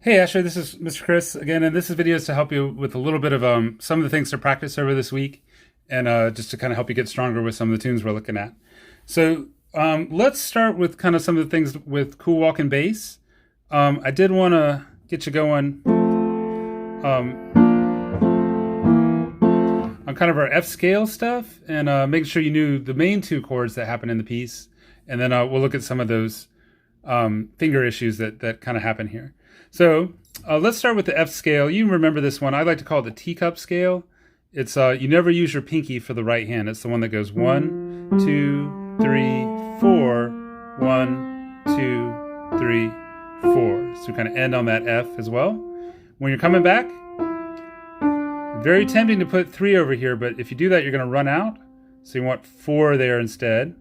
Hey Asher, this is Mr. Chris again, and this video is to help you with a little bit of some of the things to practice over this week, and just to kind of help you get stronger with some of the tunes we're looking at. So let's start with kind of some of the things with cool walk and bass. I did want to get you going on kind of our F scale stuff, and making sure you knew the main two chords that happen in the piece, and then we'll look at some of those finger issues that kind of happen here. So let's start with the F scale. You remember this one. I like to call it the teacup scale. It's you never use your pinky for the right hand. It's the one that goes 1, 2, 3, 4, 1, 2, 3, 4. So we kind of end on that F as well. When you're coming back, very tempting to put 3 over here, but if you do that, you're going to run out. So you want 4 there instead.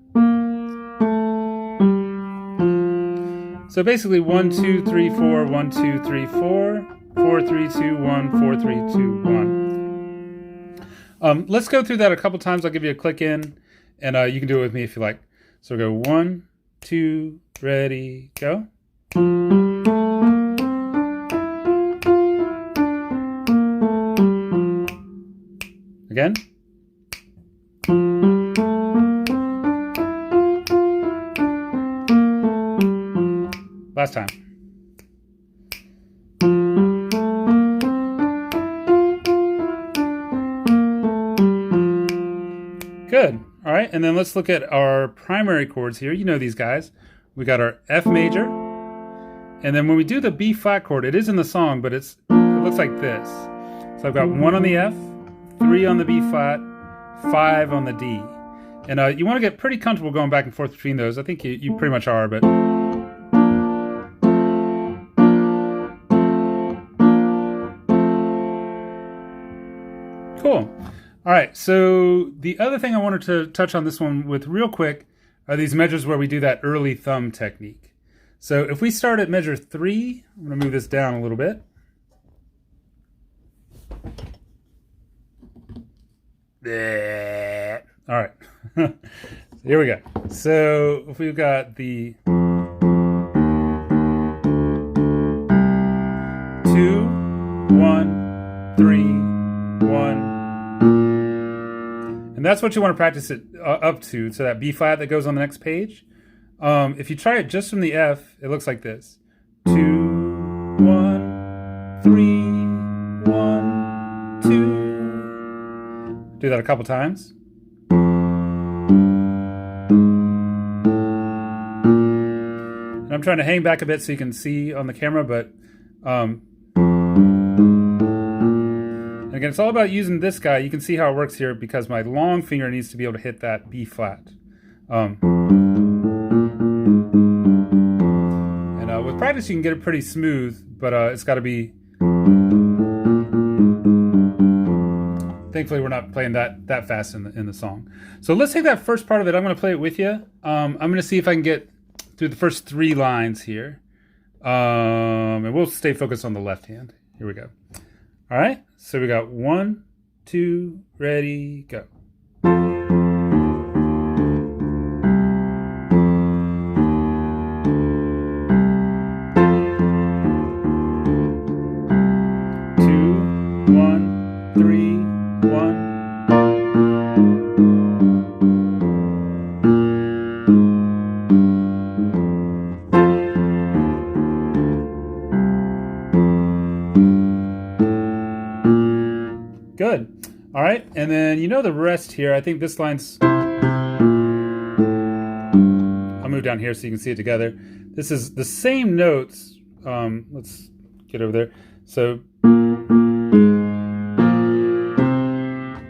So basically 1, 2, 3, 4, 1, 2, 3, 4, 4, 3, 2, 1, 4, 3, 2, 1. Let's go through that a couple times. I'll give you a click in, and you can do it with me if you like. So go 1, 2, ready, go. Again. Last time. Good. All right, and then let's look at our primary chords here. You know these guys. We got our F major, and then when we do the B flat chord, it is in the song, but it looks like this. So I've got 1 on the F, 3 on the B flat, 5 on the D. And you want to get pretty comfortable going back and forth between those. I think you pretty much are, but... Cool. All right, so the other thing I wanted to touch on this one with real quick are these measures where we do that early thumb technique. So if we start at measure 3, I'm going to move this down a little bit. All right, so here we go. So if we've got the 2, 1, 3, 1. And that's what you want to practice it up to, so that B flat that goes on the next page. If you try it just from the F, it looks like this. 2, 1, 3, 1, 2. Do that a couple times. And I'm trying to hang back a bit so you can see on the camera, but again, it's all about using this guy. You can see how it works here because my long finger needs to be able to hit that B flat. And with practice, you can get it pretty smooth, but it's got to be... Thankfully, we're not playing that fast in the song. So let's take that first part of it. I'm going to play it with you. I'm going to see if I can get through the first 3 lines here. And we'll stay focused on the left hand. Here we go. All right, so we got 1, 2, ready, go. 2, 1, 3, 1. Good. All right, and then you know the rest here. I think this line's... I'll move down here so you can see it together. This is the same notes. Let's get over there. So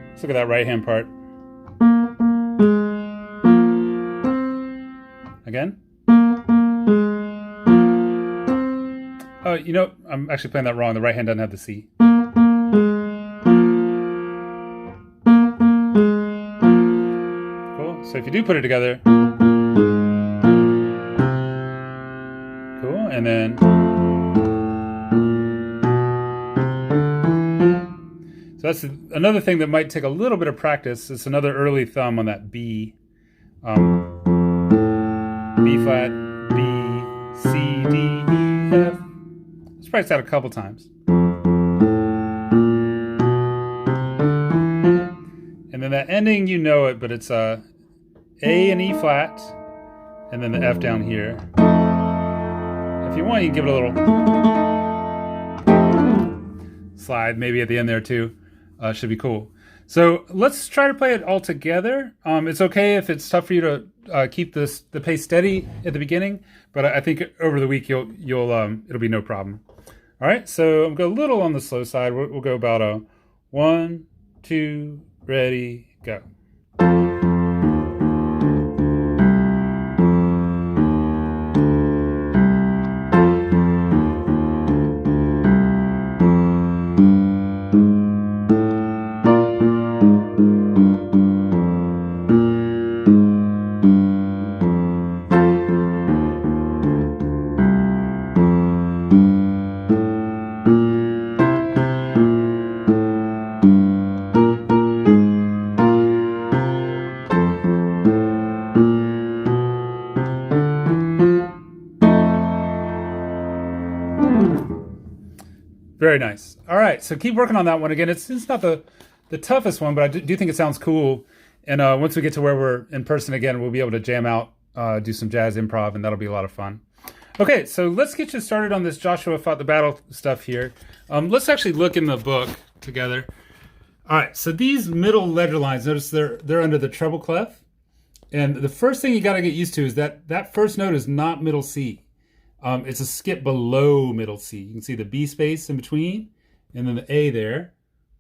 let's look at that right hand part. Again. Oh, you know, I'm actually playing that wrong. The right hand doesn't have the C. So if you do put it together, cool, and then, so that's another thing that might take a little bit of practice. It's another early thumb on that B, B flat, B, C, D, E, F. practice that a couple times. And then that ending, you know it, but it's A and E flat, and then the F down here. If you want, you can give it a little slide, maybe at the end there too. Should be cool. So let's try to play it all together. It's okay if it's tough for you to keep the pace steady at the beginning, but I think over the week it'll be no problem. All right, so I'm going a little on the slow side. We'll go about a 1, 2, ready, go. Very nice. All right, so keep working on that one. Again, it's not the toughest one, but I do think it sounds cool. And once we get to where we're in person again, we'll be able to jam out, do some jazz improv, and that'll be a lot of fun. Okay, so let's get you started on this Joshua Fought the Battle stuff here. Let's actually look in the book together. All right, so these middle ledger lines, notice they're under the treble clef. And the first thing you got to get used to is that first note is not middle C. It's a skip below middle C. You can see the B space in between, and then the A there.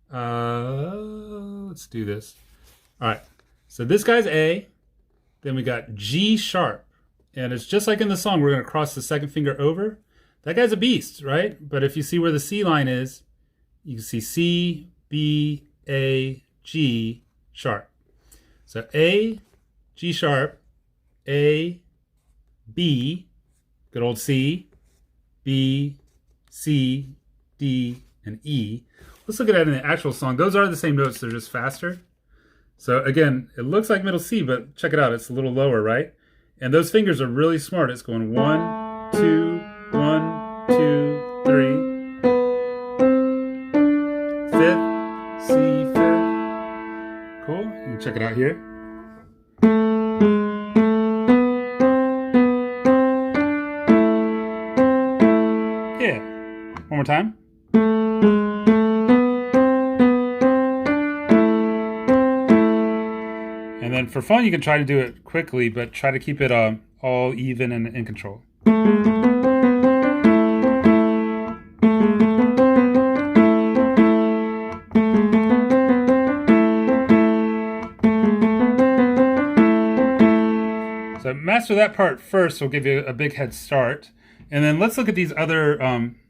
Let's do this. All right, so this guy's A. Then we got G sharp. And it's just like in the song, we're going to cross the second finger over. That guy's a beast, right? But if you see where the C line is, you can see C, B, A, G, sharp. So A, G sharp, A, B, good old C, B, C, D, and E. Let's look at that in the actual song. Those are the same notes, they're just faster. So again, it looks like middle C, but check it out, it's a little lower, right? And those fingers are really smart. It's going 1, 2, 1, 2, 3. Fifth, C, fifth. Cool, you can check it out here. Yeah, one more time. And then for fun, you can try to do it quickly, but try to keep it all even and in control. So master that part first will give you a big head start. And then let's look at these other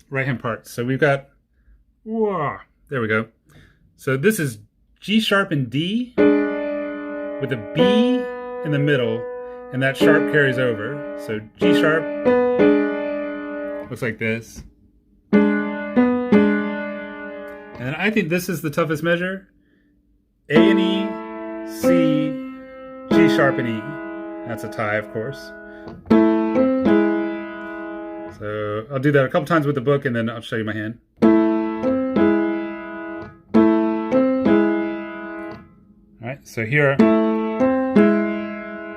right-hand parts. So we've got, whoa, there we go. So this is G sharp and D, with a B in the middle, and that sharp carries over. So G sharp looks like this. And then I think this is the toughest measure. A and E, C, G sharp and E. That's a tie, of course. So I'll do that a couple times with the book, and then I'll show you my hand. All right, so here,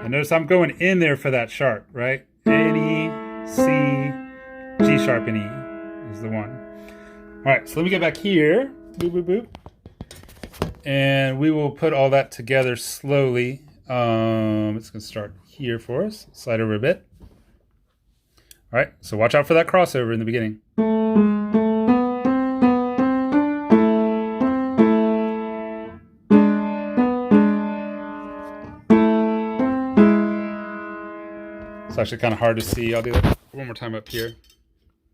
and notice I'm going in there for that sharp, right? A and E, C, G sharp and E is the one. All right, so let me get back here. Boop, boop, boop. And we will put all that together slowly. It's going to start here for us. Slide over a bit. All right, so watch out for that crossover in the beginning. It's actually kind of hard to see. I'll do that one more time up here.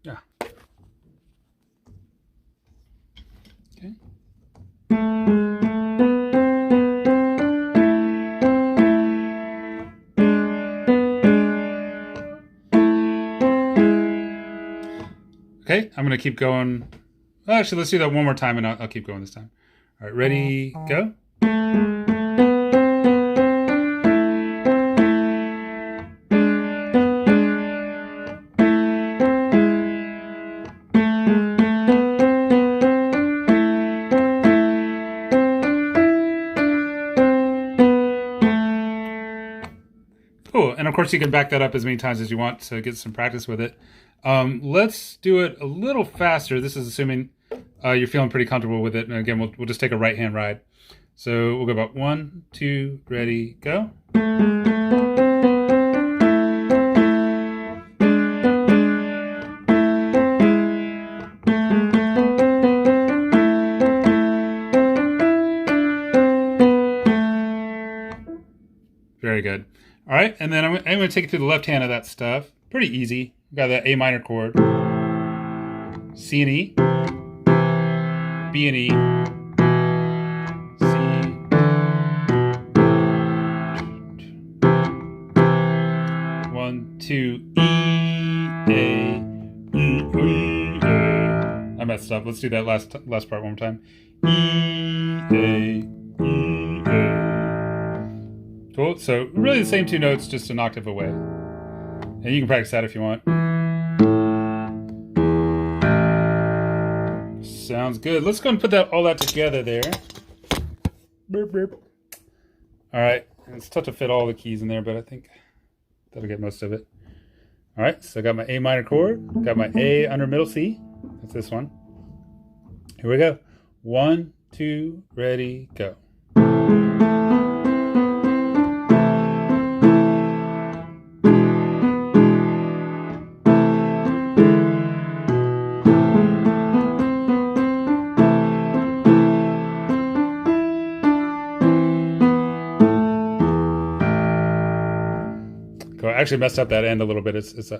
Yeah. Okay. Okay, I'm going to keep going. Actually, let's do that one more time, and I'll keep going this time. All right, ready, go. And of course, you can back that up as many times as you want to get some practice with it. Let's do it a little faster. This is assuming you're feeling pretty comfortable with it. And again, we'll just take a right-hand ride. So we'll go about 1, 2, ready, go. Very good. All right, and then I'm going to take it through the left hand of that stuff. Pretty easy. Got that A minor chord, C and E, B and E, C, 1, 2, E, A, E, A. I messed up. Let's do that last part one more time. E, A, E, A. Cool. So really the same two notes, just an octave away. And you can practice that if you want. Sounds good. Let's go and put all that together there. Burp, burp. All right. It's tough to fit all the keys in there, but I think that'll get most of it. All right. So I got my A minor chord, got my A under middle C. That's this one. Here we go. 1, 2, ready, go. Cool. I actually messed up that end a little bit. Those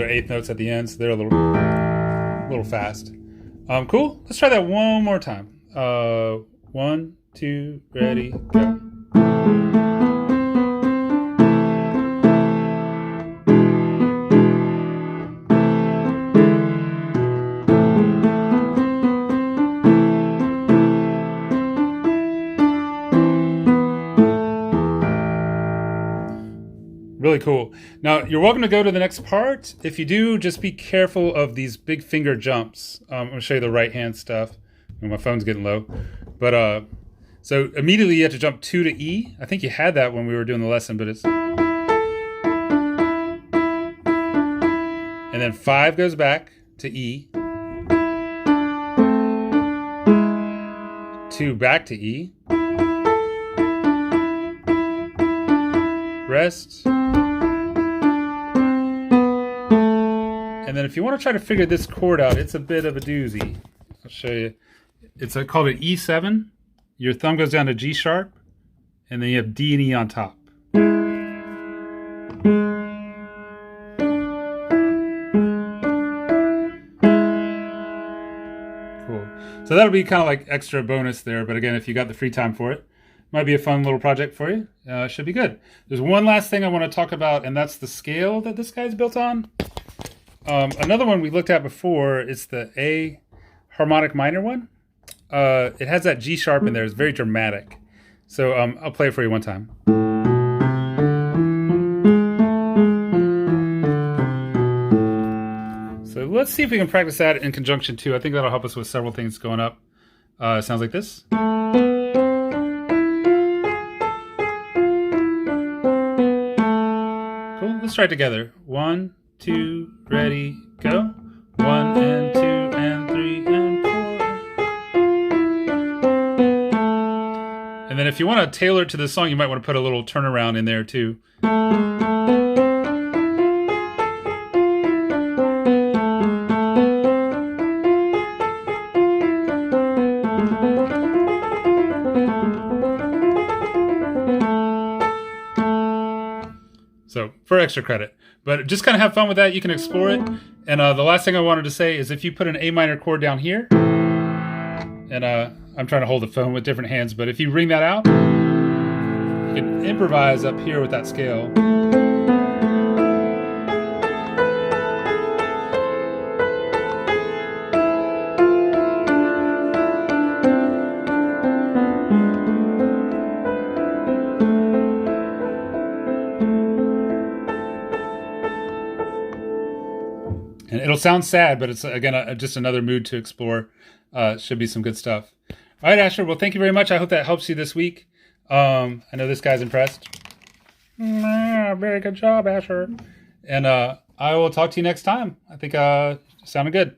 are eighth notes at the end, so they're a little fast. Cool. Let's try that one more time. 1, 2, ready, go. Really cool. Now, you're welcome to go to the next part. If you do, just be careful of these big finger jumps. I'm going to show you the right hand stuff. My phone's getting low. But so immediately you have to jump 2 to E. I think you had that when we were doing the lesson, but it's... And then 5 goes back to E. 2 back to E. Rest. And then if you want to try to figure this chord out, it's a bit of a doozy. I'll show you. It's called an E7. Your thumb goes down to G sharp, and then you have D and E on top. Cool. So that'll be kind of like extra bonus there, but again, if you got the free time for it, might be a fun little project for you. Should be good. There's one last thing I want to talk about, and that's the scale that this guy's built on. Another one we looked at before is the A harmonic minor one. It has that G sharp in there. It's very dramatic. So I'll play it for you one time. So let's see if we can practice that in conjunction too. I think that'll help us with several things going up. It sounds like this. Cool. Let's try it together. 1, 2, ready, go. 1 and 2 and 3 and 4. And then if you want to tailor it to this song, you might want to put a little turnaround in there too. So for extra credit. But just kind of have fun with that. You can explore it. And the last thing I wanted to say is if you put an A minor chord down here, and I'm trying to hold the phone with different hands, but if you ring that out, you can improvise up here with that scale. And it'll sound sad, but it's, again, just another mood to explore. Should be some good stuff. All right, Asher. Well, thank you very much. I hope that helps you this week. I know this guy's impressed. Very good job, Asher. And I will talk to you next time. I think sounded good.